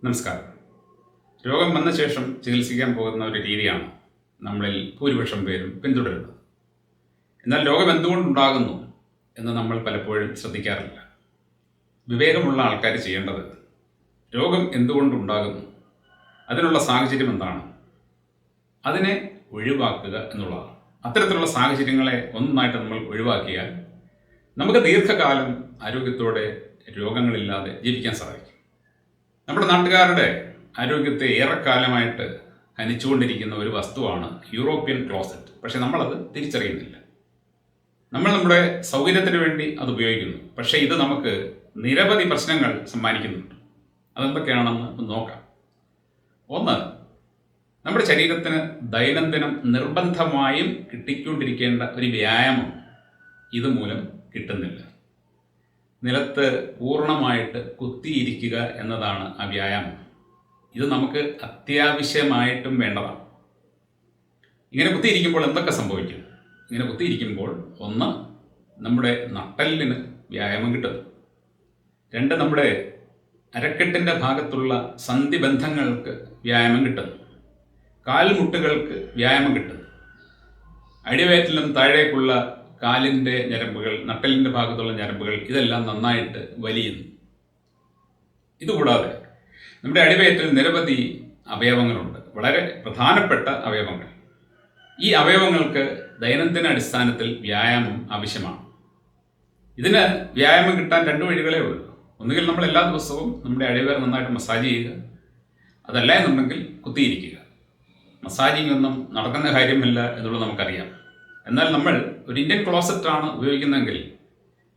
നമസ്കാരം. രോഗം വന്ന ശേഷം ചികിത്സിക്കാൻ പോകുന്ന ഒരു രീതിയാണ് നമ്മളിൽ ഭൂരിപക്ഷം പേരും പിന്തുടരുന്നത്. എന്നാൽ രോഗം എന്തുകൊണ്ടുണ്ടാകുന്നു എന്ന് നമ്മൾ പലപ്പോഴും ശ്രദ്ധിക്കാറില്ല. വിവേകമുള്ള ആൾക്കാർ ചെയ്യേണ്ടത് രോഗം എന്തുകൊണ്ടുണ്ടാകുന്നു, അതിനുള്ള സാഹചര്യം എന്താണ്, അതിനെ ഒഴിവാക്കുക എന്നുള്ളതാണ്. അത്തരത്തിലുള്ള സാഹചര്യങ്ങളെ ഒന്നായിട്ട് നമ്മൾ ഒഴിവാക്കിയാൽ നമുക്ക് ദീർഘകാലം ആരോഗ്യത്തോടെ രോഗങ്ങളില്ലാതെ ജീവിക്കാൻ സാധിക്കും. നമ്മുടെ നാട്ടുകാരുടെ ആരോഗ്യത്തെ ഏറെക്കാലമായിട്ട് ഹനിച്ചുകൊണ്ടിരിക്കുന്ന ഒരു വസ്തുവാണ് യൂറോപ്യൻ ക്ലോസറ്റ്. പക്ഷെ നമ്മളത് തിരിച്ചറിയുന്നില്ല. നമ്മൾ നമ്മുടെ സൗകര്യത്തിന് വേണ്ടി അത് ഉപയോഗിക്കുന്നു. പക്ഷേ ഇത് നമുക്ക് നിരവധി പ്രശ്നങ്ങൾ സമ്മാനിക്കുന്നുണ്ട്. അതെന്തൊക്കെയാണെന്ന് നോക്കാം. ഒന്ന്, നമ്മുടെ ശരീരത്തിന് ദൈനംദിനം നിർബന്ധമായും കിട്ടിക്കൊണ്ടിരിക്കേണ്ട ഒരു വ്യായാമം ഇതുമൂലം കിട്ടുന്നില്ല. നിലത്ത് പൂർണ്ണമായിട്ട് കുത്തിയിരിക്കുക എന്നതാണ് ആ വ്യായാമം. ഇത് നമുക്ക് അത്യാവശ്യമായിട്ടും വേണ്ടതാണ്. ഇങ്ങനെ കുത്തിയിരിക്കുമ്പോൾ എന്തൊക്കെ സംഭവിക്കും? ഇങ്ങനെ കുത്തിയിരിക്കുമ്പോൾ ഒന്ന്, നമ്മുടെ നട്ടെല്ലിന് വ്യായാമം കിട്ടും. രണ്ട്, നമ്മുടെ അരക്കെട്ടിൻ്റെ ഭാഗത്തുള്ള സന്ധിബന്ധങ്ങൾക്ക് വ്യായാമം കിട്ടും. കാൽമുട്ടുകൾക്ക് വ്യായാമം കിട്ടും. അടിവയറ്റിലും താഴേക്കുള്ള കാലിൻ്റെ ഞരമ്പുകൾ, നട്ടെല്ലിൻ്റെ ഭാഗത്തുള്ള ഞരമ്പുകൾ, ഇതെല്ലാം നന്നായിട്ട് വലിയുന്നു. ഇതുകൂടാതെ നമ്മുടെ അടിവയറ്റിൽ നിരവധി അവയവങ്ങളുണ്ട്, വളരെ പ്രധാനപ്പെട്ട അവയവങ്ങൾ. ഈ അവയവങ്ങൾക്ക് ദൈനംദിന അടിസ്ഥാനത്തിൽ വ്യായാമം ആവശ്യമാണ്. ഇതിന് വ്യായാമം കിട്ടാൻ രണ്ട് വഴികളേ ഉള്ളൂ. ഒന്നുകിൽ നമ്മൾ എല്ലാ ദിവസവും നമ്മുടെ അടിവയർ നന്നായിട്ട് മസാജ് ചെയ്യുക, അതല്ല എന്നുണ്ടെങ്കിൽ കുത്തിയിരിക്കുക. മസാജിങ് ഒന്നും നടക്കുന്ന കാര്യമില്ല എന്നുള്ളത് നമുക്കറിയാം. എന്നാൽ നമ്മൾ ഒരു ഇന്ത്യൻ ക്ലോസറ്റാണ് ഉപയോഗിക്കുന്നതെങ്കിൽ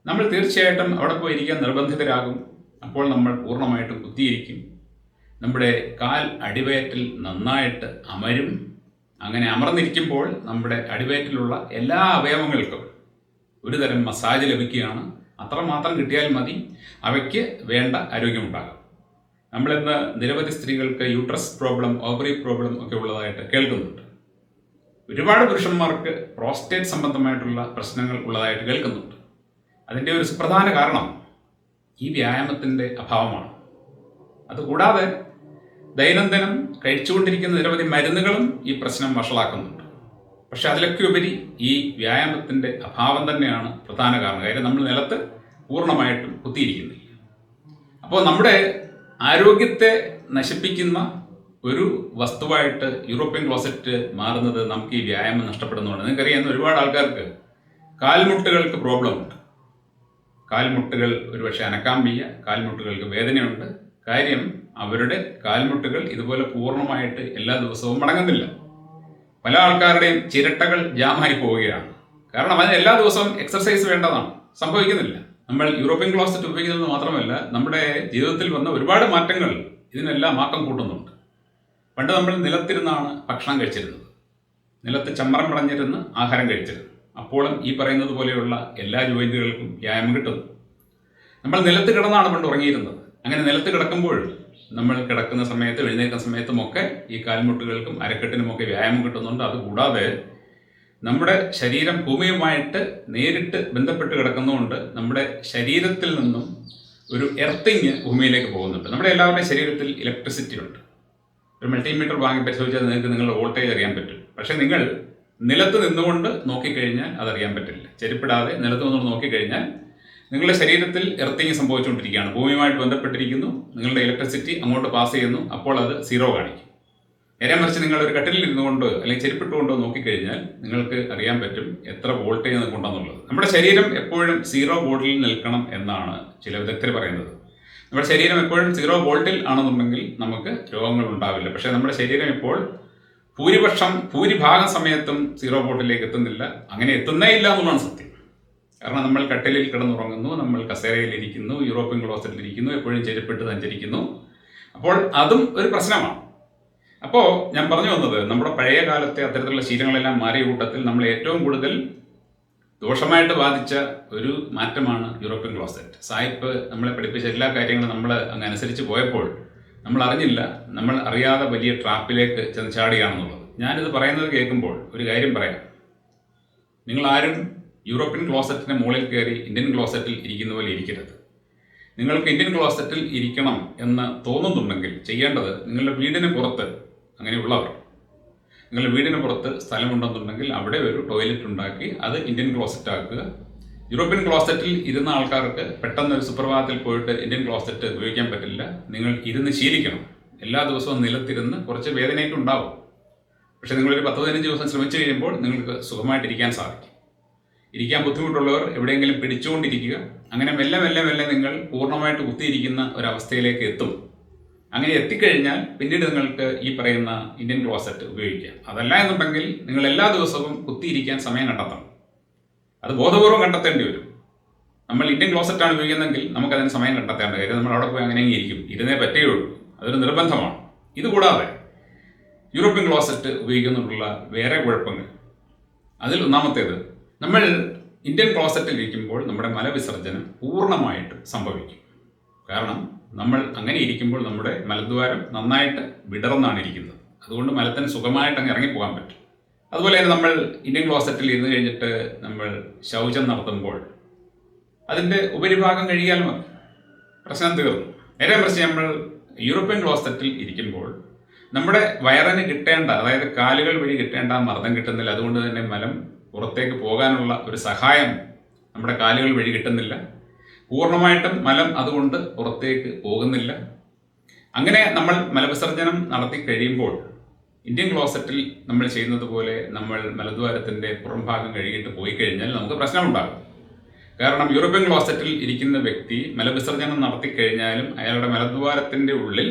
നമ്മൾ തീർച്ചയായിട്ടും അവിടെ പോയിരിക്കാൻ നിർബന്ധിതരാകും. അപ്പോൾ നമ്മൾ പൂർണ്ണമായിട്ടും കുത്തിയിരിക്കും. നമ്മുടെ കാൽ അടിവയറ്റിൽ നന്നായിട്ട് അമരും. അങ്ങനെ അമർന്നിരിക്കുമ്പോൾ നമ്മുടെ അടിവയറ്റിലുള്ള എല്ലാ അവയവങ്ങൾക്കും ഒരു തരം മസാജ് ലഭിക്കുകയാണ്. അത്രമാത്രം കിട്ടിയാൽ മതി, അവയ്ക്ക് വേണ്ട ആരോഗ്യമുണ്ടാകും. നമ്മളിന്ന് നിരവധി സ്ത്രീകൾക്ക് യൂട്രസ് പ്രോബ്ലം, ഓവറി പ്രോബ്ലം ഒക്കെ ഉള്ളതായിട്ട് കേൾക്കുന്നുണ്ട്. ഒരുപാട് പുരുഷന്മാർക്ക് പ്രോസ്റ്റേറ്റ് സംബന്ധമായിട്ടുള്ള പ്രശ്നങ്ങൾ ഉള്ളതായിട്ട് കേൾക്കുന്നുണ്ട്. അതിൻ്റെ ഒരു സുപ്രധാന കാരണം ഈ വ്യായാമത്തിൻ്റെ അഭാവമാണ്. അതുകൂടാതെ ദൈനംദിനം കഴിച്ചുകൊണ്ടിരിക്കുന്ന നിരവധി മരുന്നുകളും ഈ പ്രശ്നം വഷളാക്കുന്നുണ്ട്. പക്ഷെ അതിലൊക്കെ ഉപരി ഈ വ്യായാമത്തിൻ്റെ അഭാവം തന്നെയാണ് പ്രധാന കാരണം. കാര്യം നമ്മൾ നിലത്ത് പൂർണ്ണമായിട്ടും കുത്തിയിരിക്കുന്നില്ല. അപ്പോൾ നമ്മുടെ ആരോഗ്യത്തെ നശിപ്പിക്കുന്ന ഒരു വസ്തുവായിട്ട് യൂറോപ്യൻ ക്ലോസറ്റ് മാറുന്നത് നമുക്ക് ഈ വ്യായാമം നഷ്ടപ്പെടുന്നതാണ്. നിങ്ങൾക്കറിയാവുന്ന ഒരുപാട് ആൾക്കാർക്ക് കാൽമുട്ടുകൾക്ക് പ്രോബ്ലം ഉണ്ട്. കാൽമുട്ടുകൾ ഒരുപക്ഷെ അനക്കാൻ വയ്യ, കാൽമുട്ടുകൾക്ക് വേദനയുണ്ട്. കാര്യം അവരുടെ കാൽമുട്ടുകൾ ഇതുപോലെ പൂർണ്ണമായിട്ട് എല്ലാ ദിവസവും മടങ്ങുന്നില്ല. പല ആൾക്കാരുടെയും ചിരട്ടകൾ ജാമായി പോവുകയാണ്. കാരണം അതിന് എല്ലാ ദിവസവും എക്സർസൈസ് വേണ്ടതാണ്, സംഭവിക്കുന്നില്ല. നമ്മൾ യൂറോപ്യൻ ക്ലോസറ്റ് ഉപയോഗിക്കുന്നത് മാത്രമല്ല, നമ്മുടെ ജീവിതത്തിൽ വന്ന ഒരുപാട് മാറ്റങ്ങൾ ഇതിനെല്ലാം മാക്കം കൂട്ടുന്നുണ്ട്. പണ്ട് നമ്മൾ നിലത്തിരുന്നാണ് ഭക്ഷണം കഴിച്ചിരുന്നത്. നിലത്ത് ചമ്മരം പടഞ്ഞിരുന്ന് ആഹാരം കഴിച്ചിരുന്നു. അപ്പോഴും ഈ പറയുന്നത് പോലെയുള്ള എല്ലാ ജോയിന്റുകൾക്കും വ്യായാമം കിട്ടുന്നു. നമ്മൾ നിലത്ത് കിടന്നാണ് പണ്ട് ഉറങ്ങിയിരുന്നത്. അങ്ങനെ നിലത്ത് കിടക്കുമ്പോൾ നമ്മൾ കിടക്കുന്ന സമയത്ത്, എഴുന്നേൽക്കുന്ന സമയത്തുമൊക്കെ ഈ കാൽമുട്ടുകൾക്കും അരക്കെട്ടിനുമൊക്കെ വ്യായാമം കിട്ടുന്നുണ്ട്. അതുകൂടാതെ നമ്മുടെ ശരീരം ഭൂമിയുമായിട്ട് നേരിട്ട് ബന്ധപ്പെട്ട് കിടക്കുന്നതുകൊണ്ട് നമ്മുടെ ശരീരത്തിൽ നിന്നും ഒരു എർത്തിങ് ഭൂമിയിലേക്ക് പോകുന്നുണ്ട്. നമ്മുടെ എല്ലാവരുടെയും ശരീരത്തിൽ ഇലക്ട്രിസിറ്റി ഉണ്ട്. ഒരു മൾട്ടിമീറ്റർ വാങ്ങി പരിശോധിച്ചാൽ നിങ്ങൾക്ക് നിങ്ങളുടെ വോൾട്ടേജ് അറിയാൻ പറ്റും. പക്ഷേ നിങ്ങൾ നിലത്ത് നിന്നുകൊണ്ട് നോക്കിക്കഴിഞ്ഞാൽ അതറിയാൻ പറ്റില്ല. ചെരുപ്പിടാതെ നിലത്ത് നിന്നുകൊണ്ട് നോക്കിക്കഴിഞ്ഞാൽ നിങ്ങളുടെ ശരീരത്തിൽ എർത്തിങ് സംഭവിച്ചുകൊണ്ടിരിക്കുകയാണ്. ഭൂമിയുമായിട്ട് ബന്ധപ്പെട്ടിരിക്കുന്നു. നിങ്ങളുടെ ഇലക്ട്രിസിറ്റി അങ്ങോട്ട് പാസ് ചെയ്യുന്നു. അപ്പോൾ അത് സീറോ കാണിക്കും. നേരെ മറിച്ച് നിങ്ങൾ ഒരു കട്ടിലിൽ ഇരുന്നുകൊണ്ട് അല്ലെങ്കിൽ ചെരുപ്പിട്ടുകൊണ്ടോ നോക്കിക്കഴിഞ്ഞാൽ നിങ്ങൾക്ക് അറിയാൻ പറ്റും എത്ര വോൾട്ടേജ് നിങ്ങൾക്കുണ്ടെന്നുള്ളത്. നമ്മുടെ ശരീരം എപ്പോഴും സീറോ വോൾട്ടിൽ നിൽക്കണം എന്നാണ് ചില വിദഗ്ധർ പറയുന്നത്. നമ്മുടെ ശരീരം എപ്പോഴും സീറോ വോൾട്ടിൽ ആണെന്നുണ്ടെങ്കിൽ നമുക്ക് രോഗങ്ങൾ ഉണ്ടാവില്ല. പക്ഷേ നമ്മുടെ ശരീരം ഇപ്പോൾ ഭൂരിഭാഗം സമയത്തും സീറോ വോൾട്ടിലേക്ക് എത്തുന്നില്ല. അങ്ങനെ എത്തുന്നേ ഇല്ല എന്നുള്ളതാണ് സത്യം. കാരണം നമ്മൾ കട്ടിലിൽ കിടന്നുറങ്ങുന്നു, നമ്മൾ കസേരയിലിരിക്കുന്നു, യൂറോപ്യൻ ക്ലോസറ്റിലിരിക്കുന്നു, എപ്പോഴും ചെരുപ്പിട്ട് സഞ്ചരിക്കുന്നു. അപ്പോൾ അതും ഒരു പ്രശ്നമാണ്. അപ്പോൾ ഞാൻ പറഞ്ഞു വന്നത്, നമ്മുടെ പഴയ കാലത്തെ അത്തരത്തിലുള്ള ശീലങ്ങളെല്ലാം മാറിയ കൂട്ടത്തിൽ നമ്മൾ ഏറ്റവും കൂടുതൽ ദോഷമായിട്ട് ബാധിച്ച ഒരു മാറ്റമാണ് യൂറോപ്യൻ ക്ലോസറ്റ്. സായിപ്പ് നമ്മളെ പഠിപ്പിച്ച എല്ലാ കാര്യങ്ങളും നമ്മൾ അങ്ങ് അനുസരിച്ച് പോയപ്പോൾ നമ്മൾ അറിഞ്ഞില്ല, നമ്മൾ അറിയാതെ വലിയ ട്രാപ്പിലേക്ക് ചെന്ന് ചാടുകയാണെന്നുള്ളത്. ഞാനിത് പറയുന്നത് കേൾക്കുമ്പോൾ ഒരു കാര്യം പറയാം. നിങ്ങളാരും യൂറോപ്യൻ ക്ലോസറ്റിൻ്റെ മുകളിൽ കയറി ഇന്ത്യൻ ക്ലോസറ്റിൽ ഇരിക്കുന്ന പോലെ ഇരിക്കരുത്. നിങ്ങൾക്ക് ഇന്ത്യൻ ക്ലോസറ്റിൽ ഇരിക്കണം എന്ന് തോന്നുന്നുണ്ടെങ്കിൽ ചെയ്യേണ്ടത് നിങ്ങളുടെ വീടിന് പുറത്ത്, അങ്ങനെയുള്ളവർ നിങ്ങളുടെ വീടിന് പുറത്ത് സ്ഥലമുണ്ടെന്നുണ്ടെങ്കിൽ അവിടെ ഒരു ടോയ്ലറ്റ് ഉണ്ടാക്കി അത് ഇന്ത്യൻ ക്ലോസറ്റ് ആക്കുക. യൂറോപ്യൻ ക്ലോസറ്റിൽ ഇരുന്ന ആൾക്കാർക്ക് പെട്ടെന്ന് ഒരു സുപ്രഭാതത്തിൽ പോയിട്ട് ഇന്ത്യൻ ക്ലോസറ്റ് ഉപയോഗിക്കാൻ പറ്റില്ല. നിങ്ങൾ ഇരുന്ന് ശീലിക്കണം. എല്ലാ ദിവസവും നിലത്തിരുന്ന് കുറച്ച് വേദനയൊക്കെ ഉണ്ടാവും. പക്ഷേ നിങ്ങളൊരു 10-15 ദിവസം ശ്രമിച്ചു കഴിയുമ്പോൾ നിങ്ങൾക്ക് സുഖമായിട്ടിരിക്കാൻ സാധിക്കും. ഇരിക്കാൻ ബുദ്ധിമുട്ടുള്ളവർ എവിടെയെങ്കിലും പിടിച്ചുകൊണ്ടിരിക്കുക. അങ്ങനെ മെല്ലെ മെല്ലെ മെല്ലെ നിങ്ങൾ പൂർണ്ണമായിട്ട് കുത്തിയിരിക്കുന്ന ഒരവസ്ഥയിലേക്ക് എത്തും. അങ്ങനെ എത്തിക്കഴിഞ്ഞാൽ പിന്നീട് നിങ്ങൾക്ക് ഈ പറയുന്ന ഇന്ത്യൻ ക്ലോസറ്റ് ഉപയോഗിക്കാം. അതല്ല എന്നുണ്ടെങ്കിൽ നിങ്ങൾ എല്ലാ ദിവസവും കുത്തിയിരിക്കാൻ സമയം കണ്ടെത്തണം. അത് ബോധപൂർവ്വം കണ്ടെത്തേണ്ടി വരും. നമ്മൾ ഇന്ത്യൻ ക്ലോസറ്റാണ് ഉപയോഗിക്കുന്നതെങ്കിൽ നമുക്കതിന് സമയം കണ്ടെത്തേണ്ട കാര്യം, നമ്മൾ അവിടെ പോയി അങ്ങനെ ഇരിക്കും, ഇരുന്നേ പറ്റുകയുള്ളൂ. അതൊരു നിർബന്ധമാണ്. ഇതുകൂടാതെ യൂറോപ്യൻ ക്ലോസറ്റ് ഉപയോഗിക്കുന്നതിനുള്ള വേറെ കുഴപ്പങ്ങൾ, അതിൽ ഒന്നാമത്തേത്, നമ്മൾ ഇന്ത്യൻ ക്ലോസറ്റിൽ ഇരിക്കുമ്പോൾ നമ്മുടെ മലവിസർജനം പൂർണ്ണമായിട്ടും സംഭവിക്കും. കാരണം നമ്മൾ അങ്ങനെ ഇരിക്കുമ്പോൾ നമ്മുടെ മലദ്വാരം നന്നായിട്ട് വിടർന്നാണ് ഇരിക്കുന്നത്. അതുകൊണ്ട് മലത്തിന് സുഖമായിട്ട് അങ്ങ് ഇറങ്ങിപ്പോകാൻ പറ്റും. അതുപോലെ തന്നെ നമ്മൾ ഇന്ത്യൻ ക്ലോസറ്റിൽ ഇരുന്ന് കഴിഞ്ഞിട്ട് നമ്മൾ ശൗചം നടത്തുമ്പോൾ അതിൻ്റെ ഉപരിഭാഗം കഴുകിയാൽ മതി, പ്രശ്നം തീർന്നു. നേരെ മറിച്ച് നമ്മൾ യൂറോപ്യൻ ക്ലോസറ്റിൽ ഇരിക്കുമ്പോൾ നമ്മുടെ വയറിന് കിട്ടേണ്ട, അതായത് കാലുകൾ വഴി കിട്ടേണ്ട മർദ്ദം കിട്ടുന്നില്ല. അതുകൊണ്ട് തന്നെ മലം പുറത്തേക്ക് പോകാനുള്ള ഒരു സഹായം നമ്മുടെ കാലുകൾ വഴി കിട്ടുന്നില്ല. പൂർണ്ണമായിട്ടും മലം അതുകൊണ്ട് പുറത്തേക്ക് പോകുന്നില്ല. അങ്ങനെ നമ്മൾ മലവിസർജനം നടത്തി കഴിയുമ്പോൾ ഇന്ത്യൻ ക്ലോസറ്റിൽ നമ്മൾ ചെയ്യുന്നത് പോലെ നമ്മൾ മലദ്വാരത്തിൻ്റെ പുറംഭാഗം കഴുകിയിട്ട് പോയി കഴിഞ്ഞാൽ നമുക്ക് പ്രശ്നമുണ്ടാകും. കാരണം യൂറോപ്യൻ ക്ലോസറ്റിൽ ഇരിക്കുന്ന വ്യക്തി മലവിസർജനം നടത്തി കഴിഞ്ഞാലും അയാളുടെ മലദ്വാരത്തിൻ്റെ ഉള്ളിൽ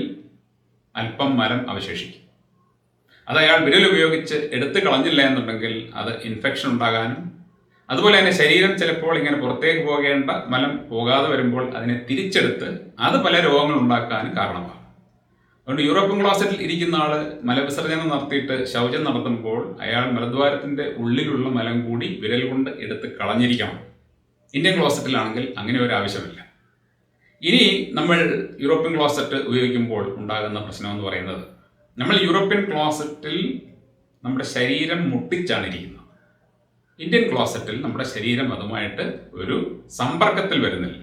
അല്പം മലം അവശേഷിക്കും. അത് അയാൾ വിരലുപയോഗിച്ച് എടുത്തു കളഞ്ഞില്ല എന്നുണ്ടെങ്കിൽ അത് ഇൻഫെക്ഷൻ ഉണ്ടാകാനും, അതുപോലെ തന്നെ ശരീരം ചിലപ്പോൾ ഇങ്ങനെ പുറത്തേക്ക് പോകേണ്ട മലം പോകാതെ വരുമ്പോൾ അതിനെ തിരിച്ചെടുത്ത് അത് പല രോഗങ്ങൾ ഉണ്ടാക്കാനും കാരണമാകും. അതുകൊണ്ട് യൂറോപ്യൻ ക്ലോസറ്റിൽ ഇരിക്കുന്ന ആൾ മലവിസർജനം നടത്തിയിട്ട് ശൗചം നടത്തുമ്പോൾ അയാൾ മലദ്വാരത്തിൻ്റെ ഉള്ളിലുള്ള മലം കൂടി വിരൽ കൊണ്ട് എടുത്ത് കളഞ്ഞിരിക്കണം. ഇന്ത്യൻ ക്ലോസറ്റിലാണെങ്കിൽ അങ്ങനെ ഒരു ആവശ്യമില്ല. ഇനി നമ്മൾ യൂറോപ്യൻ ക്ലോസറ്റ് ഉപയോഗിക്കുമ്പോൾ ഉണ്ടാകുന്ന പ്രശ്നം എന്ന് പറയുന്നത്, നമ്മൾ യൂറോപ്യൻ ക്ലോസറ്റിൽ നമ്മുടെ ശരീരം മുട്ടിച്ചാണ് ഇരിക്കുന്നത്. ഇന്ത്യൻ ക്ലോസറ്റിൽ നമ്മുടെ ശരീരം അതുമായിട്ട് ഒരു സമ്പർക്കത്തിൽ വരുന്നില്ല.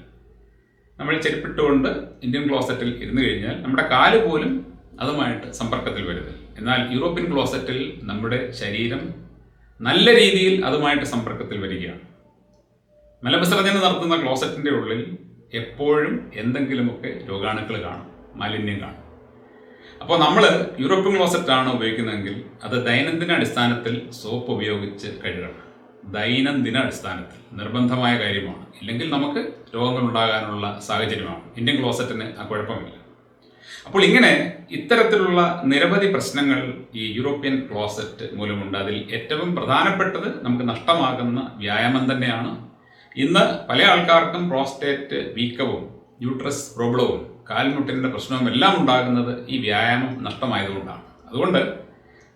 നമ്മൾ ചെരുപ്പിട്ടുകൊണ്ട് ഇന്ത്യൻ ക്ലോസറ്റിൽ ഇരുന്ന് കഴിഞ്ഞാൽ നമ്മുടെ കാല് പോലും അതുമായിട്ട് സമ്പർക്കത്തിൽ വരുന്നില്ല. എന്നാൽ യൂറോപ്യൻ ക്ലോസറ്റിൽ നമ്മുടെ ശരീരം നല്ല രീതിയിൽ അതുമായിട്ട് സമ്പർക്കത്തിൽ വരികയാണ്. മലവിസർജനം നടത്തുന്ന ക്ലോസറ്റിൻ്റെ ഉള്ളിൽ എപ്പോഴും എന്തെങ്കിലുമൊക്കെ രോഗാണുക്കൾ കാണും, മാലിന്യം കാണും. അപ്പോൾ നമ്മൾ യൂറോപ്യൻ ക്ലോസറ്റാണ് ഉപയോഗിക്കുന്നതെങ്കിൽ അത് ദൈനംദിന അടിസ്ഥാനത്തിൽ സോപ്പ് ഉപയോഗിച്ച് കഴുകണം. ദൈനംദിന അടിസ്ഥാനത്തിൽ നിർബന്ധമായ കാര്യമാണ്. ഇല്ലെങ്കിൽ നമുക്ക് രോഗങ്ങൾ ഉണ്ടാകാനുള്ള സാഹചര്യമാണ്. ഇന്ത്യൻ ക്ലോസറ്റിന് ആ കുഴപ്പമില്ല. അപ്പോൾ ഇങ്ങനെ ഇത്തരത്തിലുള്ള നിരവധി പ്രശ്നങ്ങൾ ഈ യൂറോപ്യൻ ക്ലോസറ്റ് മൂലമുണ്ട്. അതിൽ ഏറ്റവും പ്രധാനപ്പെട്ടത് നമുക്ക് നഷ്ടമാകുന്ന വ്യായാമം തന്നെയാണ്. ഇന്ന് പല ആൾക്കാർക്കും പ്രോസ്റ്റേറ്റ് വീക്കവും യൂട്രസ് പ്രോബ്ലവും കാൽമുട്ടിൻ്റെ പ്രശ്നവും എല്ലാം ഉണ്ടാകുന്നത് ഈ വ്യായാമം നഷ്ടമായതുകൊണ്ടാണ്. അതുകൊണ്ട്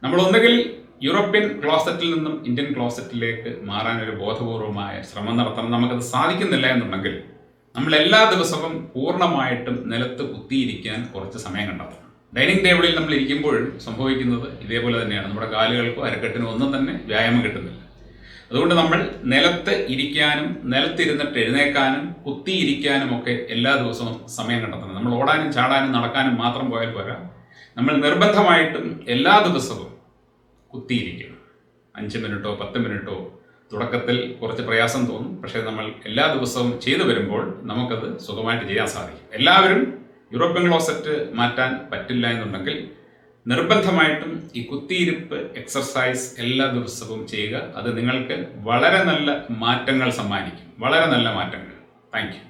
നമ്മൾ ഒന്നുകിൽ യൂറോപ്യൻ ക്ലോസറ്റിൽ നിന്നും ഇന്ത്യൻ ക്ലോസറ്റിലേക്ക് മാറാനൊരു ബോധപൂർവമായ ശ്രമം നടത്തണം. നമുക്കത് സാധിക്കുന്നില്ല എന്നുണ്ടെങ്കിൽ നമ്മൾ എല്ലാ ദിവസവും പൂർണ്ണമായിട്ടും നിലത്ത് കുത്തിയിരിക്കാൻ കുറച്ച് സമയം കണ്ടെത്തണം. ഡൈനിങ് ടേബിളിൽ നമ്മൾ ഇരിക്കുമ്പോഴും സംഭവിക്കുന്നത് ഇതേപോലെ തന്നെയാണ്. നമ്മുടെ കാലുകൾക്കോ അരക്കെട്ടിനോ ഒന്നും തന്നെ വ്യായാമം കിട്ടുന്നില്ല. അതുകൊണ്ട് നമ്മൾ നിലത്ത് ഇരിക്കാനും നിലത്തിരുന്നിട്ട് എഴുന്നേക്കാനും കുത്തിയിരിക്കാനും ഒക്കെ എല്ലാ ദിവസവും സമയം കണ്ടെത്തണം. നമ്മൾ ഓടാനും ചാടാനും നടക്കാനും മാത്രം പോയാൽ പോരാ. നമ്മൾ നിർബന്ധമായിട്ടും എല്ലാ ദിവസവും കുത്തിയിരിക്കണം. 5 മിനിറ്റോ 10 മിനിറ്റോ തുടക്കത്തിൽ കുറച്ച് പ്രയാസം തോന്നും. പക്ഷേ നമ്മൾ എല്ലാ ദിവസവും ചെയ്തു വരുമ്പോൾ നമുക്കത് സുഖമായിട്ട് ചെയ്യാൻ സാധിക്കും. എല്ലാവരും യൂറോപ്യൻ ക്ലോസറ്റ് മാറ്റാൻ പറ്റില്ല എന്നുണ്ടെങ്കിൽ നിർബന്ധമായിട്ടും ഈ കുത്തിയിരിപ്പ് എക്സർസൈസ് എല്ലാ ദിവസവും ചെയ്യുക. അത് നിങ്ങൾക്ക് വളരെ നല്ല മാറ്റങ്ങൾ സമ്മാനിക്കും. വളരെ നല്ല മാറ്റങ്ങൾ. Thank you.